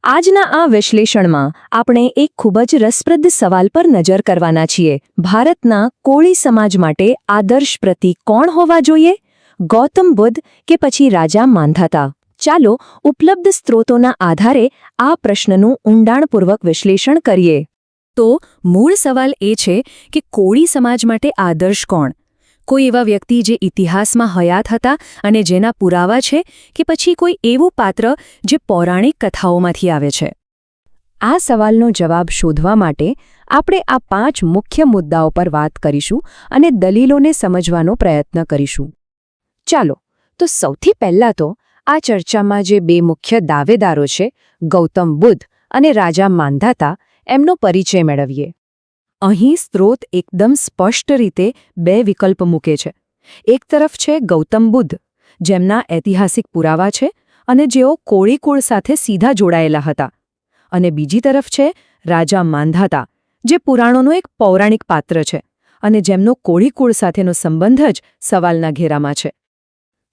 આજના આ વિશ્લેષણમાં આપણે એક ખૂબ જ રસપ્રદ સવાલ પર નજર કરવાના છીએ. ભારતના કોળી સમાજ માટે આદર્શ પ્રતીક કોણ હોવા જોઈએ? ગૌતમ બુદ્ધ કે પછી રાજા માંધાતા? ચાલો ઉપલબ્ધ સ્ત્રોતોના આધારે આ પ્રશ્નનું ઊંડાણપૂર્વક વિશ્લેષણ કરીએ. તો મૂળ સવાલ એ છે કે કોળી સમાજ માટે આદર્શ કોણ? કોઈ એવા વ્યક્તિ જે ઇતિહાસમાં હયાત હતા અને જેના પુરાવા છે, કે પછી કોઈ એવું પાત્ર જે પૌરાણિક કથાઓમાંથી આવે છે? આ સવાલનો જવાબ શોધવા માટે આપણે આ 5 મુખ્ય મુદ્દાઓ પર વાત કરીશું અને દલીલોને સમજવાનો પ્રયત્ન કરીશું. ચાલો, તો સૌથી પહેલાં તો આ ચર્ચામાં જે 2 મુખ્ય દાવેદારો છે, ગૌતમ બુદ્ધ અને રાજા માંધાતા, એમનો પરિચય મેળવીએ. અહીં સ્ત્રોત એકદમ સ્પષ્ટ રીતે 2 વિકલ્પ મૂકે છે. એક તરફ છે ગૌતમ બુદ્ધ, જેમના ઐતિહાસિક પુરાવા છે અને જેઓ કોળી કુળ સાથે સીધા જોડાયેલા હતા. અને બીજી તરફ છે રાજા માંધાતા, જે પુરાણોનો એક પૌરાણિક પાત્ર છે અને જેમનો કોળી કુળ સાથેનો સંબંધ જ સવાલના ઘેરામાં છે.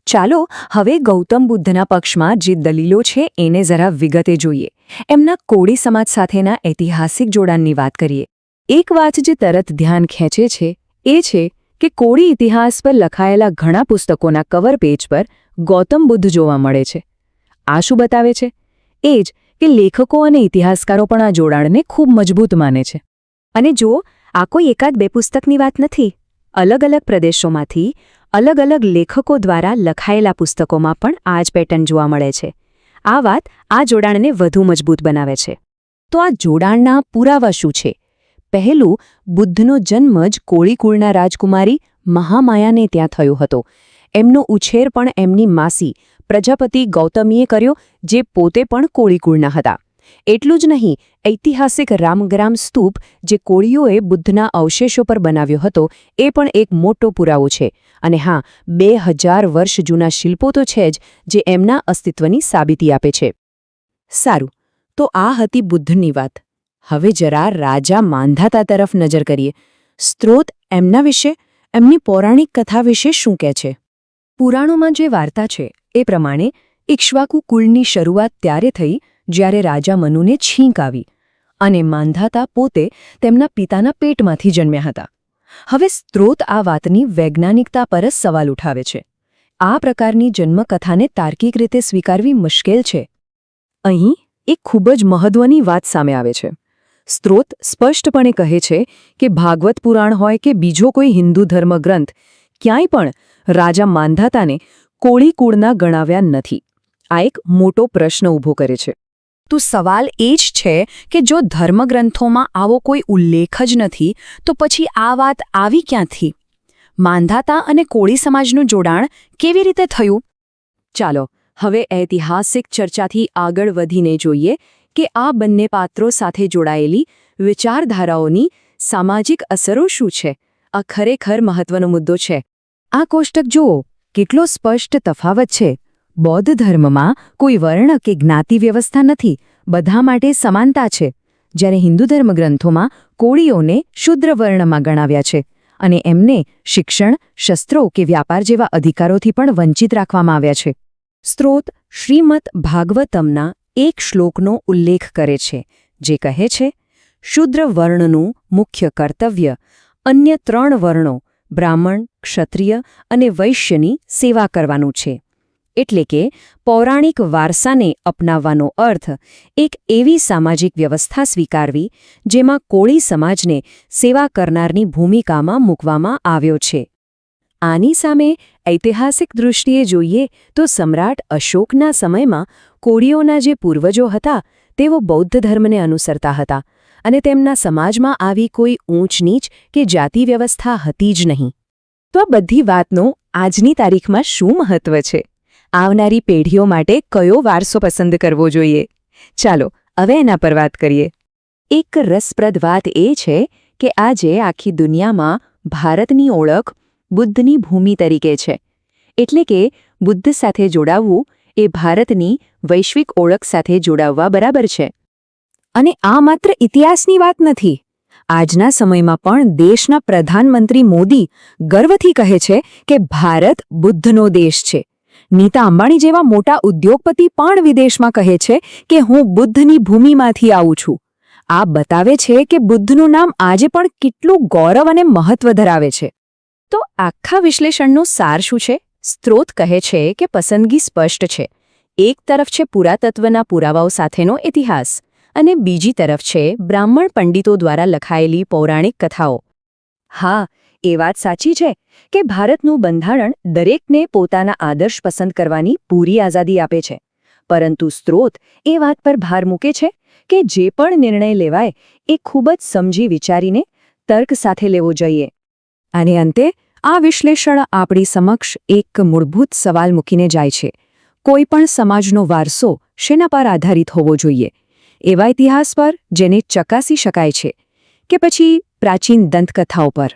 ચાલો હવે ગૌતમ બુદ્ધના પક્ષમાં જે દલીલો છે એને જરા વિગતે જોઈએ. એમના કોળી સમાજ સાથેના ઐતિહાસિક જોડાણની વાત કરીએ. એક વાત જે તરત ધ્યાન ખેંચે છે એ છે કે કોળી ઇતિહાસ પર લખાયેલા ઘણા પુસ્તકોના કવર પેજ પર ગૌતમ બુદ્ધ જોવા મળે છે. આ શું બતાવે છે? એ જ કે લેખકો અને ઇતિહાસકારો પણ આ જોડાણને ખૂબ મજબૂત માને છે. અને જુઓ, આ કોઈ એકાદ 2 પુસ્તકની વાત નથી. અલગ અલગ પ્રદેશોમાંથી અલગ અલગ લેખકો દ્વારા લખાયેલા પુસ્તકોમાં પણ આ જ પેટર્ન જોવા મળે છે. આ વાત આ જોડાણને વધુ મજબૂત બનાવે છે. તો આ જોડાણના પુરાવા શું છે? પહેલું, બુદ્ધનો જન્મ જ કોળી કુળના રાજકુમારી મહામાયાને ત્યાં થયો હતો. એમનો ઉછેર પણ એમની માસી પ્રજાપતિ ગૌતમીએ કર્યો, જે પોતે પણ કોળી કુળના હતા. એટલું જ નહીં, ઐતિહાસિક રામગ્રામ સ્તૂપ જે કોળીઓએ બુદ્ધના અવશેષો પર બનાવ્યો હતો, એ પણ એક મોટો પુરાવો છે. અને હા, 2000 વર્ષ જૂના શિલ્પો તો છે જ, જે એમના અસ્તિત્વની સાબિતી આપે છે. સારું, તો આ હતી બુદ્ધની વાત. હવે જરા રાજા માંધાતા તરફ નજર કરીએ. સ્ત્રોત એમના વિશે, એમની પૌરાણિક કથા વિશે શું કહે છે? પુરાણોમાં જે વાર્તા છે એ પ્રમાણે ઇક્ષ્વાકુ કુળની શરૂઆત ત્યારે થઈ જ્યારે રાજા મનુને છીંક આવી અને માંધાતા પોતે તેમના પિતાના પેટમાંથી જન્મ્યા હતા. હવે સ્ત્રોત આ વાતની વૈજ્ઞાનિકતા પર જ સવાલ ઉઠાવે છે. આ પ્રકારની જન્મકથાને તાર્કિક રીતે સ્વીકારવી મુશ્કેલ છે. અહીં એક ખૂબ જ મહત્વની વાત સામે આવે છે. સ્ત્રોત સ્પષ્ટપણે કહે છે કે ભાગવત પુરાણ હોય કે બીજો કોઈ હિન્દુ ધર્મગ્રંથ, ક્યાંય પણ રાજા માંધાતાને કોળી કુળના ગણાવ્યા નથી. આ એક મોટો પ્રશ્ન ઊભો કરે છે. તો સવાલ એ જ છે કે જો ધર્મગ્રંથોમાં આવો કોઈ ઉલ્લેખ જ નથી, તો પછી આ વાત આવી ક્યાંથી? માંધાતા અને કોળી સમાજનું જોડાણ કેવી રીતે થયું? ચાલો હવે ઐતિહાસિક ચર્ચાથી આગળ વધીને જોઈએ કે આ બંને પાત્રો સાથે જોડાયેલી વિચારધારાઓની સામાજિક અસરો શું છે. આ ખરેખર મહત્વનો મુદ્દો છે. આ કોષ્ટક જુઓ, કેટલો સ્પષ્ટ તફાવત છે. બૌદ્ધ ધર્મમાં કોઈ વર્ણ કે જ્ઞાતિ વ્યવસ્થા નથી, બધા માટે સમાનતા છે. જ્યારે હિન્દુ ધર્મગ્રંથોમાં કોળીઓને શુદ્ર વર્ણમાં ગણાવ્યા છે અને એમને શિક્ષણ, શસ્ત્રો કે વ્યાપાર જેવા અધિકારોથી પણ વંચિત રાખવામાં આવ્યા છે. સ્ત્રોત શ્રીમદ ભાગવતમના એક શ્લોકનો ઉલ્લેખ કરે છે, જે કહે છે, શુદ્ર વર્ણનું મુખ્ય કર્તવ્ય અન્ય 3 વર્ણો બ્રાહ્મણ, ક્ષત્રિય અને વૈશ્યની સેવા કરવાનું છે. એટલે કે પૌરાણિક વારસાને અપનાવવાનો અર્થ એક એવી સામાજિક વ્યવસ્થા સ્વીકારવી જેમાં કોળી સમાજને સેવા કરનારની ભૂમિકામાં મૂકવામાં આવ્યો છે. આની સામે ઐતિહાસિક દૃષ્ટિએ જોઈએ તો સમ્રાટ અશોકના સમયમાં કોળીઓના જે પૂર્વજો હતા તેઓ બૌદ્ધ ધર્મને અનુસરતા હતા અને તેમના સમાજમાં આવી કોઈ ઊંચ નીચ કે જાતિ વ્યવસ્થા હતી જ નહીં. તો આ બધી વાતનો આજની તારીખમાં શું મહત્વ છે? આવનારી પેઢીઓ માટે કયો વારસો પસંદ કરવો જોઈએ? ચાલો હવે એના પર વાત કરીએ. એક રસપ્રદ વાત એ છે કે આજે આખી દુનિયામાં ભારતની ઓળખ બુદ્ધની ભૂમિ તરીકે છે. એટલે કે બુદ્ધ સાથે જોડાવવું એ ભારતની વૈશ્વિક ઓળખ સાથે જોડાવવા બરાબર છે. અને આ માત્ર ઇતિહાસની વાત નથી. આજના સમયમાં પણ દેશના પ્રધાનમંત્રી મોદી ગર્વથી કહે છે કે ભારત બુદ્ધનો દેશ છે. નીતા અંબાણી જેવા મોટા ઉદ્યોગપતિ પણ વિદેશમાં કહે છે કે હું બુદ્ધની ભૂમિમાંથી આવું છું. આ બતાવે છે કે બુદ્ધનું નામ આજે પણ કેટલું ગૌરવ અને મહત્વ ધરાવે છે. તો આખા વિશ્લેષણનો સાર શું છે? સ્ત્રોત કહે છે કે પસંદગી સ્પષ્ટ છે. એક તરફ છે પુરાતત્વના પુરાવાઓ સાથેનો ઇતિહાસ અને બીજી તરફ છે બ્રાહ્મણ પંડિતો દ્વારા લખાયેલી પૌરાણિક કથાઓ. હા, એ વાત સાચી છે કે ભારતનું બંધારણ દરેકને પોતાના આદર્શ પસંદ કરવાની પૂરી આઝાદી આપે છે, પરંતુ સ્ત્રોત એ વાત પર ભાર મૂકે છે કે જે પણ નિર્ણય લેવાય એ ખૂબ જ સમજી વિચારીને તર્ક સાથે લેવો જોઈએ. અને અંતે આ વિશ્લેષણ આપણી સમક્ષ એક મૂળભૂત સવાલ મૂકીને જાય છે: કોઈ પણ સમાજનો વારસો શેના પર આધારિત હોવો જોઈએ? એવા ઇતિહાસ પર જેને ચકાસી શકાય છે કે પછી પ્રાચીન દંતકથાઓ પર?